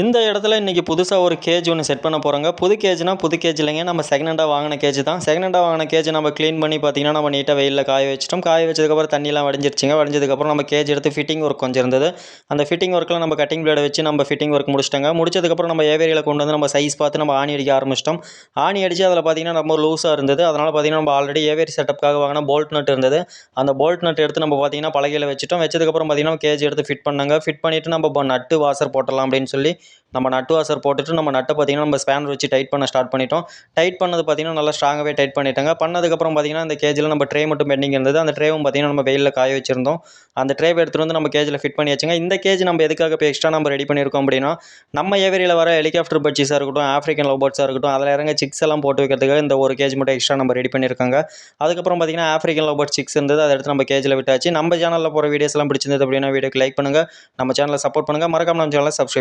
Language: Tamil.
இந்த இடத்துல இன்றைக்கி புதுசாக ஒரு கேஜ் ஒன்று செட் பண்ண போகிறோங்க. புது கேஜ்னா புது கேஜ் இல்லைங்க. நம்ம செகண்ட் ஹேண்டா வாங்கின கேஜ் தான். செகண்ட் ஹேண்டா வாங்கின கேஜ் நம்ம க்ளீன் பண்ணி பார்த்தீங்கன்னா, நம்ம நீட்டாக வெயில்ல காய வச்சுட்டோம். காய வச்சதுக்கப்புறம் தண்ணிலாம் வடிஞ்சிருச்சுங்க. வடிஞ்சதுக்கப்புறம் நம்ம கேஜ் எடுத்து ஃபிட்டிங் ஒர்க் கொஞ்சம் இருந்தது. அந்த ஃபிட்டிங் ஒர்க்கில் நம்ம கட்டிங் பிளேட வச்சு நம்ம ஃபிட்டிங் ஒர்க் முடிச்சிட்டோங்க. முடிச்சதுக்கப்புறம் நம்ம ஏவேரியில் கொண்டு வந்து நம்ம சைஸ் பார்த்து நம்ம ஆணி அடிக்க ஆரம்பிச்சிட்டோம். ஆணி அடித்து அதில் பார்த்தீங்கன்னா ரொம்ப லூஸாக இருந்தது. அதனால் பார்த்தீங்கன்னா நம்ம ஆல்ரெடி ஏவேரி செட்டப்புக்காக வாங்கின போல்ட் நட் இருந்தது. அந்த போல்ட் நட் எடுத்து நம்ம பார்த்தீங்கன்னா பலகையில் வச்சுட்டோம். வச்சதுக்கப்புறம் பார்த்தீங்கன்னா கேஜ் எடுத்து ஃபிட் பண்ணாங்க. ஃபிட் பண்ணிவிட்டு நம்ம நட்டு வாசர் போட்டலாம் அப்படின்னு சொல்லி நம்ம நட்டு வாசர் போட்டுட்டு நம்ம நட்டை பார்த்தீங்கன்னா நம்ம ஸ்பேனர் வச்சு டைட் பண்ண ஸ்டார்ட் பண்ணிட்டோம். டைட் பண்ணது பார்த்தீங்கன்னா நல்லா ஸ்ட்ராங்காகவே டைட் பண்ணிட்டாங்க. பண்ணதுக்கப்புறம் பார்த்தீங்கன்னா இந்த கேஜில் நம்ம ட்ரே மட்டும் பெண்டிங் இருந்தது. அந்த ட்ரேவும் பார்த்தீங்கன்னா நம்ம வெயிலில் காய வச்சிருந்தோம். அந்த ட்ரேவை எடுத்துகிட்டு வந்து நம்ம கேஜில் ஃபிட் பண்ணி வச்சுங்க. இந்த கேஜ் நம்ம எதுக்காக இப்போ எக்ஸ்ட்ரா நம்ம ரெடி பண்ணியிருக்கோம் அப்படின்னா, நம்ம ஏவேரியில் வர ஹெலிகாப்டர் பட்ஜிஸாக இருக்கட்டும், ஆஃப்ரிக்கன் லவ் பேர்ட்ஸாக இருக்கட்டும், அதில் இறங்க சிக்ஸ் எல்லாம் போட்டு வைக்கிறதுக்காக இந்த ஒரு கேஜ் மட்டும் எக்ஸ்ட்ரா நம்ம ரெடி பண்ணியிருக்காங்க. அதுக்கப்புறம் பார்த்தீங்கன்னா ஆஃப்ரிக்கன் லவ் பேர்ட் சிக்ஸ் இருந்தது. அதை எடுத்து நம்ம கேஜில் விட்டாச்சு. நம்ம சேனலில் போகிற வீடியோஸ் எல்லாம் பிடிச்சிருந்தது அப்படின்னா வீடியோக்கு லைக் பண்ணுங்கள். நம்ம சேனலை சப்போர்ட் பண்ணுங்கள். மறக்காம நம்ம சேனலை சப்ஸ்கிரைப்